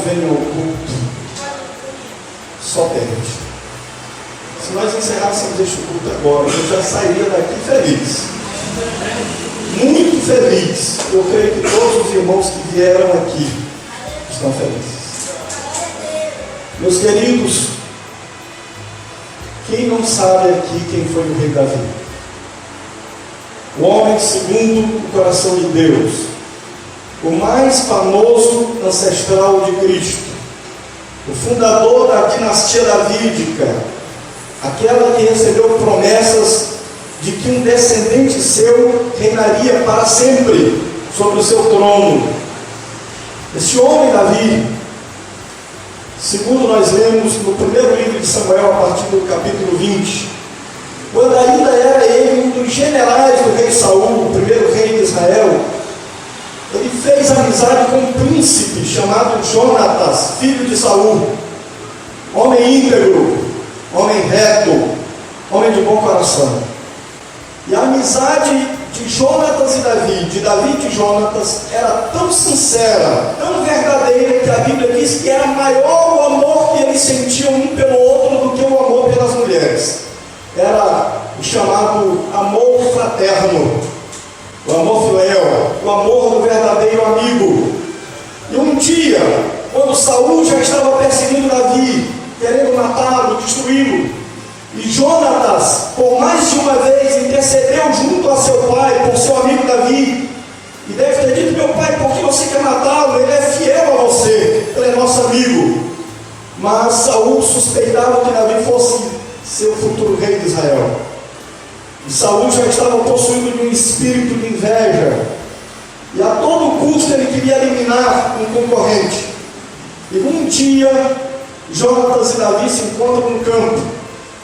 venham ao culto, só perde. Se nós encerrássemos este culto agora, eu já sairia daqui feliz. Muito feliz. Eu creio que todos os irmãos que vieram aqui estão felizes. Meus queridos, quem não sabe aqui quem foi o rei Davi? O homem segundo o coração de Deus, o mais famoso ancestral de Cristo, o fundador da dinastia davídica, aquela que recebeu promessas de que um descendente seu reinaria para sempre sobre o seu trono. Esse homem Davi, segundo nós lemos no primeiro livro de Samuel, a partir do capítulo 20, quando ainda era ele um dos generais do rei Saul, o primeiro rei de Israel, ele fez amizade com um príncipe chamado Jonatas, filho de Saul, homem íntegro, homem reto, homem de bom coração. E a amizade de Jonatas e Davi, de Davi e de Jonatas, era tão sincera, tão verdadeira, que a Bíblia diz que era maior o amor que eles sentiam um pelo outro do que o amor pelas mulheres. Era o chamado amor fraterno, o amor filéu, o amor do verdadeiro amigo. E um dia, quando Saul já estava perseguindo Davi, querendo matá-lo, destruí-lo, e Jonatas, por mais de uma vez, intercedeu junto a seu pai, por seu amigo Davi, e deve ter dito: meu pai, por que você quer matá-lo? Ele é fiel a você, ele é nosso amigo. Mas Saul suspeitava que Davi fosse seu futuro rei de Israel. E Saul já estava possuído de um espírito de inveja, e a todo custo ele queria eliminar um concorrente. E um dia, Jonatas e Davi se encontram no campo.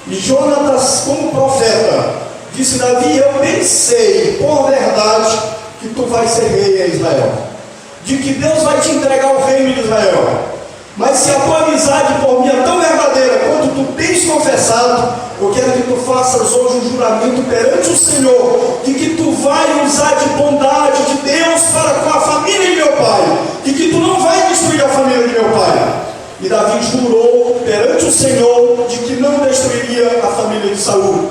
E Jonatas, como profeta, disse: Davi, eu bem sei, por verdade, que tu vais ser rei em Israel, de que Deus vai te entregar o reino de Israel. Mas se a tua amizade por mim é tão verdadeira quanto tu tens confessado, eu quero que tu faças hoje um juramento perante o Senhor, de que tu vai usar de bondade de Deus para com a família de meu pai, de que tu não vai destruir a família de meu pai. E Davi jurou perante o Senhor de que não destruiria a família de Saul.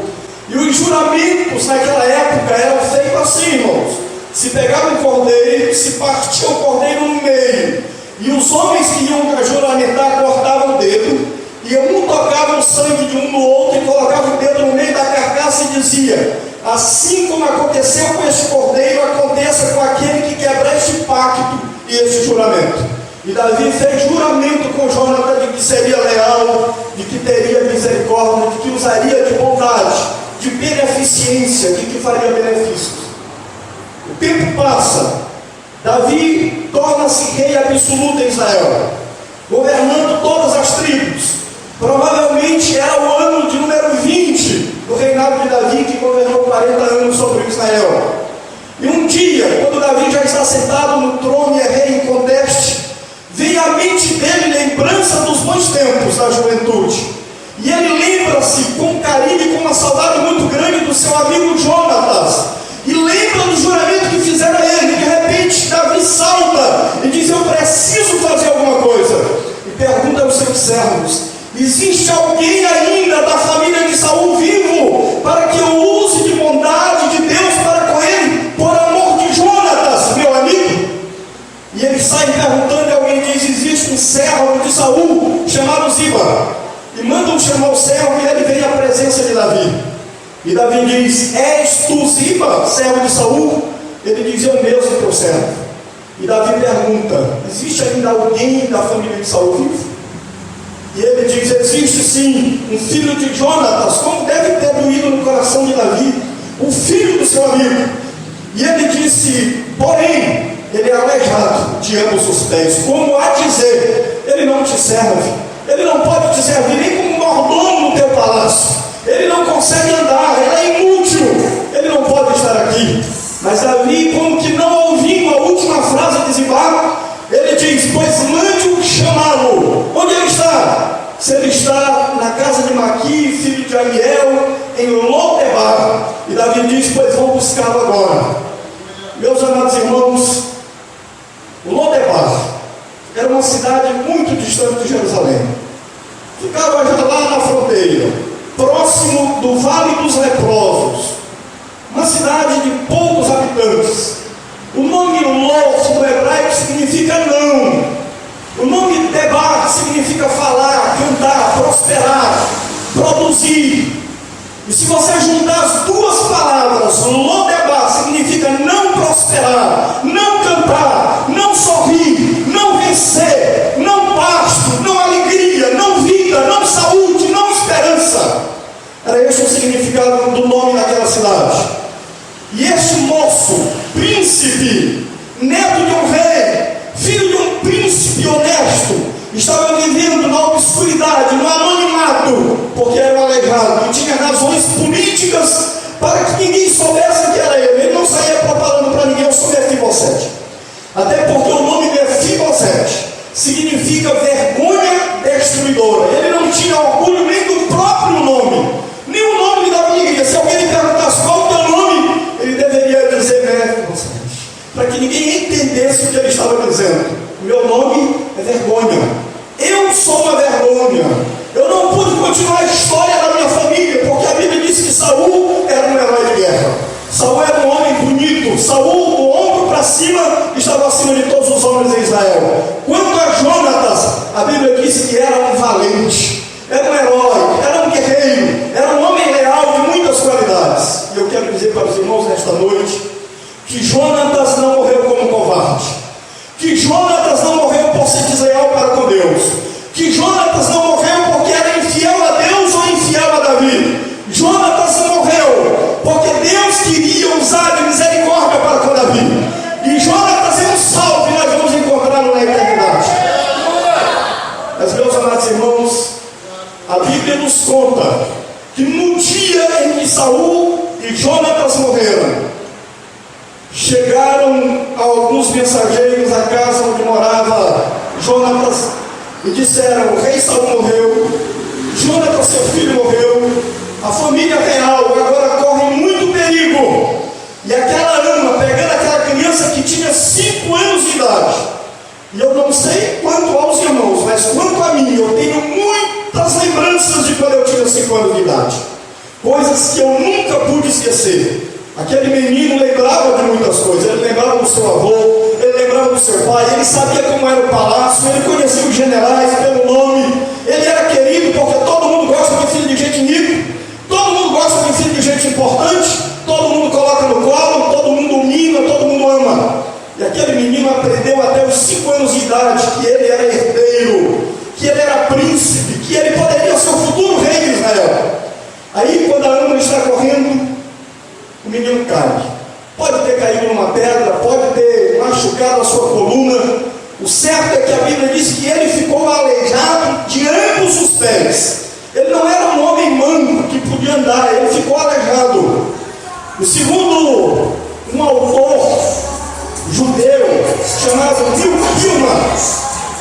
E os juramentos naquela época eram feitos assim, irmãos: se pegava um cordeiro, se partia o cordeiro no meio, e os homens que iam juramentar cortavam o dedo, e um tocava o sangue de um no outro e colocava o dedo no meio da carcaça e dizia: assim como aconteceu com este cordeiro, aconteça com aquele que quebrar este pacto e este juramento. E Davi fez juramento com Jonatas de que seria leal, de que teria misericórdia, de que usaria de bondade, de beneficência, de que faria benefícios. O tempo passa, Davi torna-se rei absoluto em Israel, governando todas as tribos. Provavelmente era o ano de número 20 do reinado de Davi, que governou 40 anos sobre Israel. E um dia, quando Davi já está sentado no trono e é rei em conteste, vem à mente dele lembrança dos bons tempos da juventude. E ele lembra-se com carinho e com uma saudade muito grande do seu amigo Jonatas. E lembra do juramento que fizeram a ele. De repente, Davi salta e diz: eu preciso fazer alguma coisa. E pergunta aos seus servos: existe alguém ainda da família de Saul vivo para que eu use de bondade de Deus para com ele, por amor de Jonatas, meu amigo? E eles saem perguntando, e alguém diz: existe um servo de Saul chamado Ziba. E mandam chamar o servo, e ele vem à presença de Davi. E Davi diz: és tu Ziba, servo de Saul? Ele diz: eu mesmo, teu servo. E Davi pergunta: existe ainda alguém da família de Saul vivo? E ele diz: existe sim, um filho de Jonatas. Como deve ter doído no coração de Davi, o filho do seu amigo. E ele disse: porém, ele é aleijado de ambos os pés. Como a dizer, ele não te serve, ele não pode te servir nem como mordomo no teu palácio, ele não consegue andar, ele é inútil, ele não pode estar aqui. Mas Davi, como que não ouvindo a última frase de Ziba, ele diz: pois mande-o chamá-lo. Onde ele está? Se ele está na casa de Maqui, filho de Amiel, em Lodebar. E Davi diz: pois vou buscá-lo agora. Meus amados irmãos, Lodebar era uma cidade muito distante de Jerusalém. Ficava já lá na fronteira, próximo do Vale dos Leprosos, uma cidade de poucos habitantes. O nome Loth no hebraico significa não. O nome Debar significa falar, cantar, prosperar, produzir. E se você juntar as duas palavras, Lodebar significa não prosperar, não cantar, não sorrir, não vencer, não pasto, não alegria, não vida, não saúde, não esperança. Era esse o significado do nome daquela cidade. E este moço, príncipe, neto de um rei, filho de um príncipe honesto, estava vivendo na obscuridade, no anonimato, porque era um aleijado e tinha razões políticas para que ninguém soubesse que era ele. Ele não saía propalando para ninguém: eu sou Mefibosete. Até porque o nome Mefibosete significa vergonha destruidora. Ele não tinha orgulho nem do próprio nome, nem o nome lhe dava alegria. Se alguém lhe perguntasse qual é o teu nome, ele deveria dizer Mefibosete, para que ninguém entendesse o que ele estava dizendo. Meu nome é vergonha. Eu sou uma vergonha. Eu não pude continuar a história da minha família, porque a Bíblia diz que Saul era um herói de guerra. Saul era um homem bonito. Saul, do ombro para cima, estava acima de todos os homens em Israel. Quanto a Jonatas, a Bíblia diz que era um valente, era um herói, era um guerreiro, era um homem leal de muitas qualidades. E eu quero dizer para os irmãos nesta noite que Jonatas não morreu como covarde, que Jonatas não morreu por ser desleal para com Deus, que Jonatas não morreu porque era infiel a Deus ou infiel a Davi. Jonatas morreu porque Deus queria usar de misericórdia para com Davi. E Jonatas é um salvo e nós vamos encontrá-lo na eternidade. Mas, meus amados irmãos, a Bíblia nos conta que no dia em que Saul e Jonatas morreram, chegaram alguns mensageiros à casa onde morava Jonatas e disseram: o rei Saul morreu, Jonatas seu filho morreu, a família real agora corre muito perigo. E aquela ama, pegando aquela criança que tinha 5 anos de idade, e eu não sei quanto aos irmãos, mas quanto a mim, eu tenho muitas lembranças de quando eu tinha 5 anos de idade, coisas que eu nunca pude esquecer. Aquele menino lembrava de muitas coisas. Ele lembrava do seu avô, ele lembrava do seu pai, ele sabia como era o palácio, ele conhecia os generais pelo nome, ele era querido porque todo mundo gosta de filho de gente rico, todo mundo gosta de filho de gente importante, todo mundo coloca no colo, todo mundo mima, todo mundo ama. E aquele menino aprendeu até os 5 anos de idade que ele era herdeiro, que ele era príncipe, que ele poderia ser o futuro rei de Israel. Aí, quando a ama está correndo, o menino cai. Pode ter caído numa pedra, pode ter machucado a sua coluna. O certo é que a Bíblia diz que ele ficou aleijado de ambos os pés. Ele não era um homem manco que podia andar, ele ficou aleijado. E segundo um autor judeu chamado Milkilman,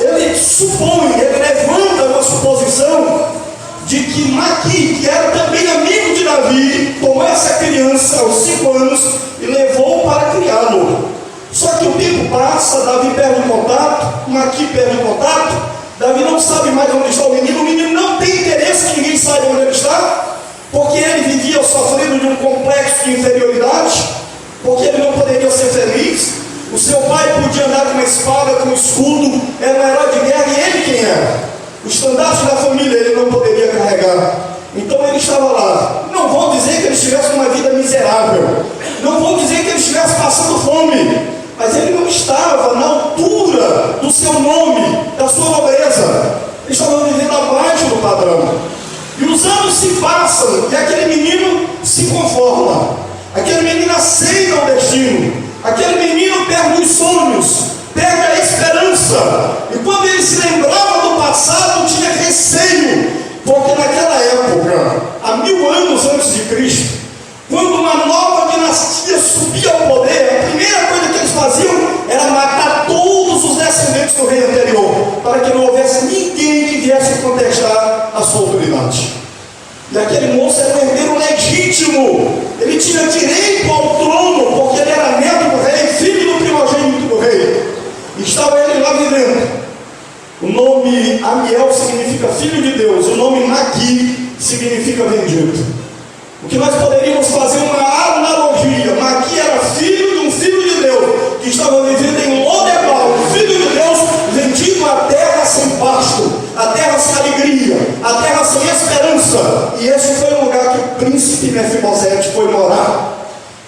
ele supõe, ele levanta uma suposição de que Maqui, que era também amigo de Davi, tomou essa criança aos 5 anos e levou para criá-lo. Só que o tempo passa, Davi perde o contato, Maqui perde o contato, Davi não sabe mais onde está o menino não tem interesse que ninguém saiba onde ele está, porque ele vivia sofrendo de um complexo de inferioridade, porque ele não poderia ser feliz. O seu pai podia andar com uma espada, com um escudo, era um herói de guerra, e ele quem era? O estandarte da família ele não poderia carregar. Então ele estava lá. Não vou dizer que ele estivesse numa vida miserável, não vou dizer que ele estivesse passando fome, mas ele não estava na altura do seu nome, da sua nobreza. Ele estava vivendo abaixo do padrão. E os anos se passam e aquele menino se conforma, aquele menino aceita o destino, aquele menino perde os sonhos, perde a esperança. E quando ele se lembrava do passado, tinha receio, porque naquela época, há 1000 anos antes de Cristo, quando uma nova dinastia subia ao poder, a primeira coisa que eles faziam era matar todos os descendentes do rei anterior, para que não houvesse ninguém que viesse contestar a sua autoridade. E aquele moço era um herdeiro legítimo, ele tinha direito ao trono, porque ele era neto do rei, filho do primogênito do rei. Estava ele lá vivendo. Amiel significa filho de Deus, o nome Maqui significa bendito. O que nós poderíamos fazer uma analogia: Maqui era filho de um filho de Deus, que estava vivendo em Lodebar, um filho de Deus vendido a terra sem pasto, a terra sem alegria, a terra sem esperança. E esse foi o lugar que o príncipe Mefibosete foi morar.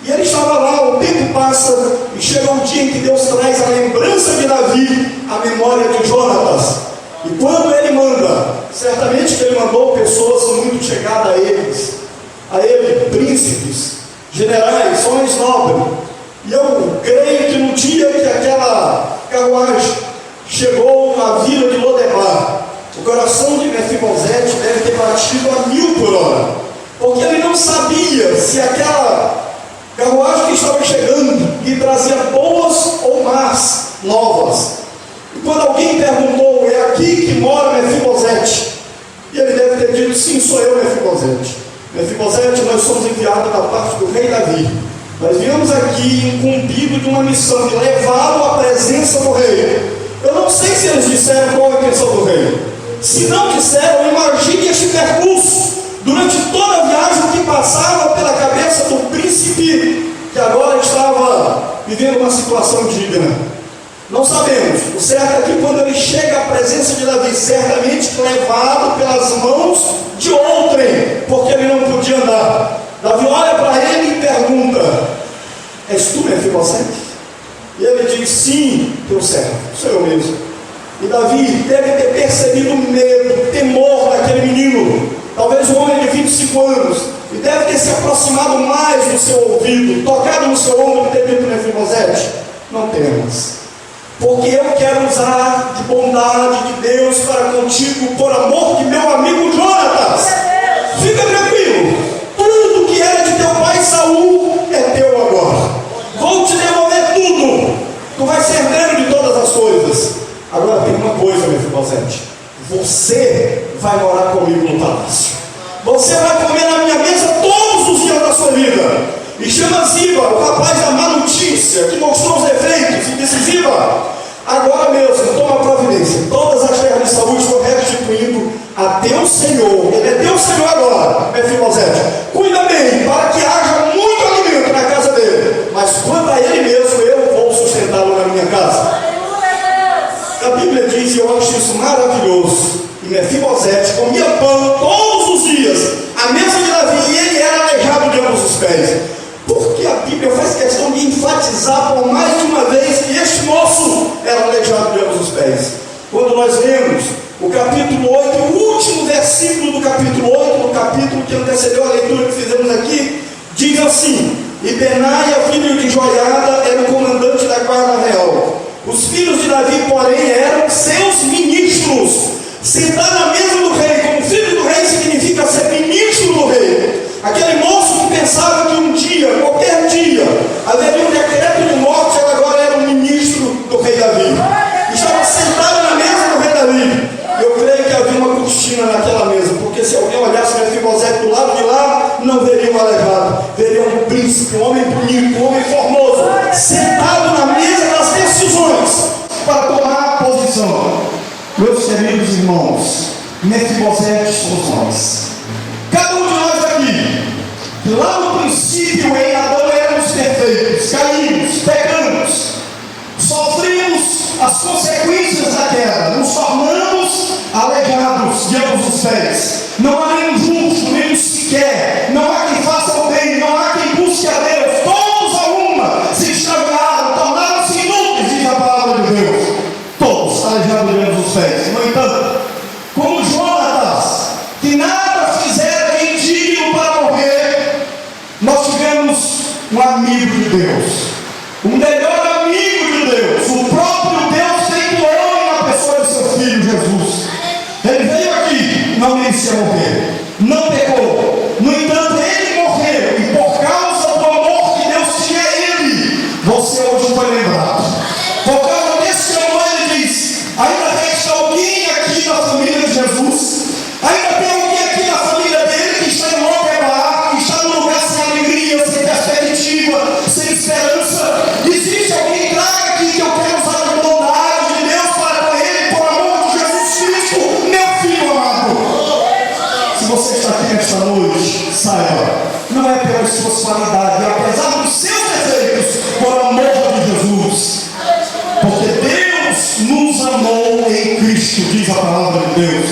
E ele estava lá, o tempo passa, e chega um dia em que Deus traz a lembrança de Davi, a memória de Jonatas. E quando ele manda, certamente que ele mandou pessoas muito chegadas a ele, príncipes, generais, homens nobres. E eu creio que no dia que aquela carruagem chegou na vila de Lodebar, o coração de Mefibosete deve ter batido a 1000 por hora, porque ele não sabia se aquela carruagem que estava chegando lhe trazia boas ou más novas. E quando alguém perguntou: é aqui que mora Mefibosete? E ele deve ter dito: sim, sou eu, Mefibosete. Mefibosete, nós somos enviados da parte do rei Davi. Nós viemos aqui incumbido de uma missão de levá-lo à presença do rei. Eu não sei se eles disseram qual é a intenção do rei. Se não disseram, imagine este percurso durante toda a viagem que passava pela cabeça do príncipe que agora estava vivendo uma situação digna. Não sabemos. O certo é que quando ele chega à presença de Davi, certamente levado pelas mãos de outrem, porque ele não podia andar. Davi olha para ele e pergunta: és tu, Mefibosete? E ele diz: sim, teu servo, sou eu mesmo. E Davi deve ter percebido o medo, o temor daquele menino, talvez um homem de 25 anos, e deve ter se aproximado mais do seu ouvido, tocado no seu ombro e ter dito: Mefibosete, não temas, porque eu quero usar de bondade de Deus para contigo, por amor de meu amigo Jonatas. Fica tranquilo, tudo que era de teu pai Saul é teu agora. Vou te devolver tudo, tu vais ser herdeiro de todas as coisas. Agora tem uma coisa, Mefibosete: você vai morar comigo no palácio. Você vai comer na minha mesa todos os dias da sua vida. E chama Ziba, o rapaz da má notícia, que mostrou os defeitos, e disse: Ziba, agora mesmo, toma providência. Todas as terras de Saul estão restituindo a teu Senhor. Ele é teu Senhor agora, Mefibosete. Cuida bem, para que haja muito alimento na casa dele. Mas quanto a ele mesmo, eu vou sustentá-lo na minha casa. A Bíblia diz, e eu acho isso maravilhoso, e Mefibosete comia pão todos os dias, a mesa de Davi, e ele era aleijado de ambos os pés. Porque a Bíblia faz questão de enfatizar por mais de uma vez que este moço era aleijado de ambos os pés. Quando nós lemos o capítulo 8, o último versículo do capítulo 8, do capítulo que antecedeu a leitura que fizemos aqui, diz assim: e Benaia, filho de Joiada, era o comandante da guarda real. Os filhos de Davi, porém, eram seus ministros. Sentar na mesa do rei como filho do rei significa ser ministro do rei. Aquele moço que pensava que um dia, qualquer dia, haveria um decreto de morte, ele agora era um ministro do rei Davi. Estava sentado na mesa do rei Davi. Eu creio que havia uma cortina naquela mesa, porque se alguém olhasse Mefibosete do lado de lá, não veria um aleijado, veria um príncipe, um homem bonito, um homem formoso, sentado na mesa das decisões para tomar a posição. Meus queridos irmãos, Mefibosete somos nós. Cada um de nós aqui, lá no princípio em Adão éramos perfeitos, caímos, pecamos, sofremos as consequências da queda, nos tornamos aleijados de ambos os pés. Não há nenhum justo, nenhum sequer, não há quem faça o bem, não há quem busque a Deus. Todos a uma se extraviaram, tornaram-se inúteis, diz a palavra de Deus. Todos aleijados de ambos os pés. No entanto, como Jonatas, que nada fizeram de indigno para morrer, nós tivemos um amigo de Deus, um melhor amigo de Deus, o próprio Deus feito homem na pessoa de seu Filho Jesus. Ele veio aqui, não merecia morrer, não pecou, no entanto ele morreu, e por causa do amor que Deus tinha a ele, você hoje foi lembrado. Por causa desse amor, ele diz: ainda resta alguém aqui na família de Jesus, ainda tem alguém aqui na família dele que está em Lodebar, que está num lugar sem alegria, sem perspectiva, sem esperança. Existe Se você está aqui nesta noite, saiba, não é pelas suas qualidades, é apesar dos seus defeitos, por amor de Jesus. Porque Deus nos amou em Cristo, diz a palavra de Deus.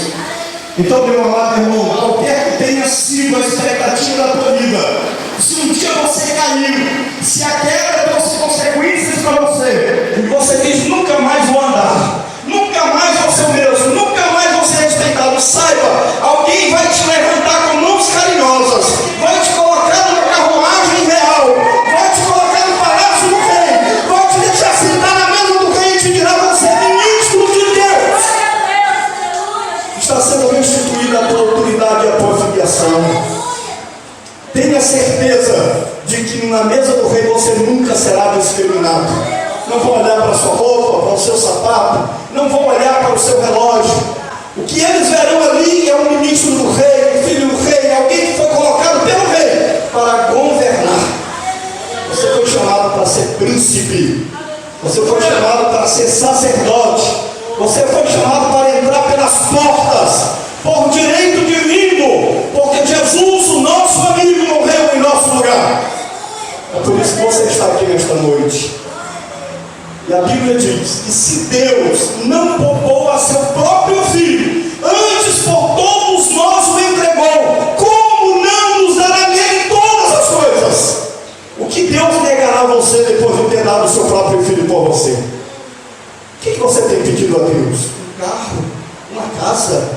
Então, meu amado irmão, qualquer que tenha sido a expectativa da tua vida, se um dia você caiu, se a queda trouxe consequências para você, e você diz, nunca mais vou andar, nunca mais vou ser o mesmo, nunca mais vou ser respeitado, saiba, alguém vai te levantar com mãos carinhosas, vai te colocar numa carruagem real, vai te colocar no palácio do rei, vai te deixar sentar na mesa do rei e te dirá, você é ministro de Deus. Está sendo restituída a tua autoridade e a tua filiação. Tenha certeza de que na mesa do rei você nunca será discriminado. Não vão olhar para a sua roupa, para o seu sapato, não vão olhar para o seu relógio. O que eles verão ali é um ministro do rei, um filho do rei, alguém que foi colocado pelo rei para governar. Você foi chamado para ser príncipe, você foi chamado para ser sacerdote, você foi chamado para entrar pelas portas, por direito divino, porque Jesus, o nosso amigo, morreu em nosso lugar. É por isso que você está aqui nesta noite. E a Bíblia diz que se Deus não poupou a seu próprio Filho, antes por todos nós o entregou, como não nos dará nele todas as coisas? O que Deus negará a você depois de ter dado o seu próprio Filho por você? O que você tem pedido a Deus? Um carro? Uma casa?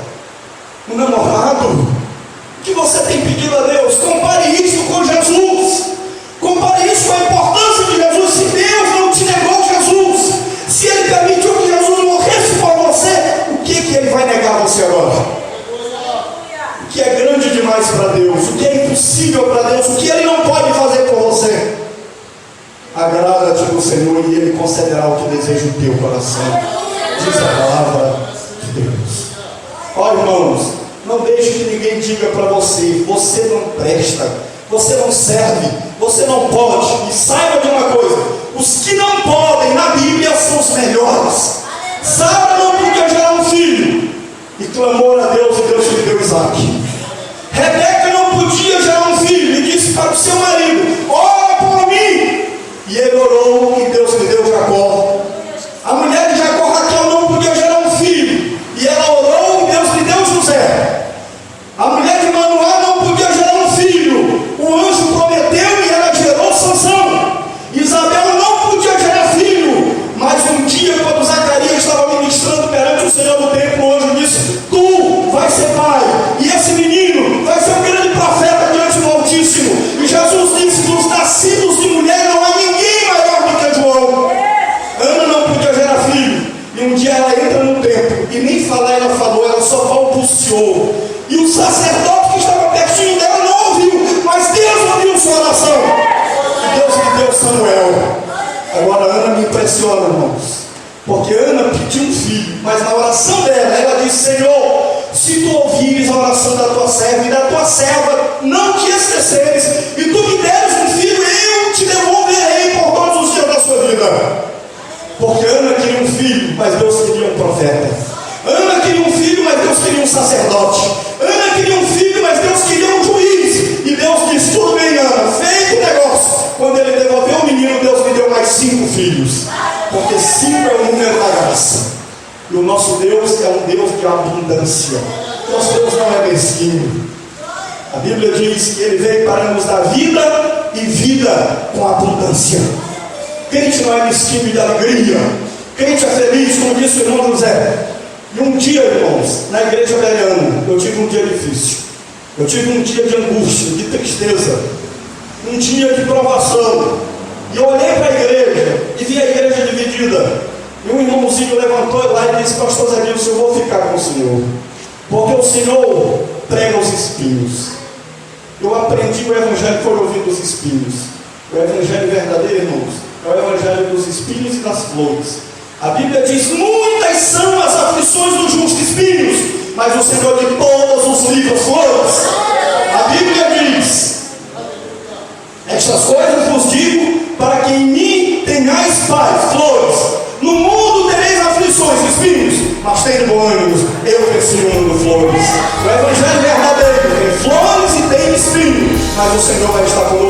Um namorado? O que você tem pedido a Deus? Compare isso com Jesus. Compare isso com a importância de Jesus. Se Deus não te negou Jesus, se Ele permitiu que Jesus morresse por você, o que Ele vai negar a você agora? O que é grande demais para Deus? O que é impossível para Deus? O que Ele não pode fazer por você? Agrada-te do Senhor e Ele concederá o que deseja o teu coração. Diz a palavra de Deus. Ó irmãos, não deixe que ninguém diga para você, você não presta, você não serve, você não pode. E saiba de uma coisa, os que não podem na Bíblia são os melhores. Sara não podia gerar um filho e clamou a Deus e Deus lhe deu Isaac. Rebeca não podia gerar um filho e disse para o seu marido, ora por mim, e ele orou e Deus lhe deu Jacó. A mulher de Jacó, Raquel, não podia gerar um filho e ela orou e Deus lhe deu José. A mulher de Manoá não podia gerar um filho, o anjo prometeu e ela gerou Sansão. Isabel não podia gerar filho, mas um dia, quando Zacarias estava ministrando perante o Senhor do templo, o anjo disse, tu vais ser pai, e esse menino vai ser um grande profeta diante do Altíssimo. E Jesus disse, dos nascidos de mulher não há ninguém maior do que João. Ana não podia gerar filho, e um dia ela entra no templo, e nem falar ela falou, ela só balbuciou. E o sacerdote que estava pertinho dela não ouviu, mas Deus ouviu sua oração. E Deus lhe deu Samuel. Agora Ana me impressiona, irmãos, porque Ana pediu um filho, mas na oração dela, ela disse, Senhor, se tu ouvires a oração da tua serva e da tua serva, não te esqueceres, e tu me deres um filho, eu te devolverei por todos os dias da sua vida. Porque Ana queria um filho, mas Deus queria um profeta. Ana queria um filho, mas Deus queria um sacerdote. Ana queria um filho, mas Deus queria um juiz. E Deus disse, tudo bem, Ana, feito o negócio. Quando ele devolveu o menino, Deus lhe deu mais 5 filhos. Porque 5 é o número da graça. E o nosso Deus é um Deus de abundância. Nosso Deus não é mesquinho. A Bíblia diz que Ele veio para nos dar vida e vida com abundância. Crente não é mesquinho de alegria. Crente é feliz, como disse o irmão José. E um dia, irmãos, na igreja Bereana, eu tive um dia difícil. Eu tive um dia de angústia, de tristeza. Um dia de provação. E eu olhei para a igreja e vi a igreja dividida. E um irmãozinho levantou lá e disse, pastor Zé Nilson, eu vou ficar com o Senhor. Porque o Senhor prega os espinhos. Eu aprendi o evangelho por ouvir dos espinhos. O evangelho verdadeiro, irmãos, é o evangelho dos espinhos e das flores. A Bíblia diz, muitas são as aflições do justo, espinhos, mas o Senhor de todos os livros, flores. A Bíblia diz, estas coisas vos digo, para que em mim tenhais paz, flores. No mundo tereis aflições, espinhos, mas tem bom ânimo, eu venci o mundo, flores. O evangelho verdadeiro mas o Senhor vai estar conosco.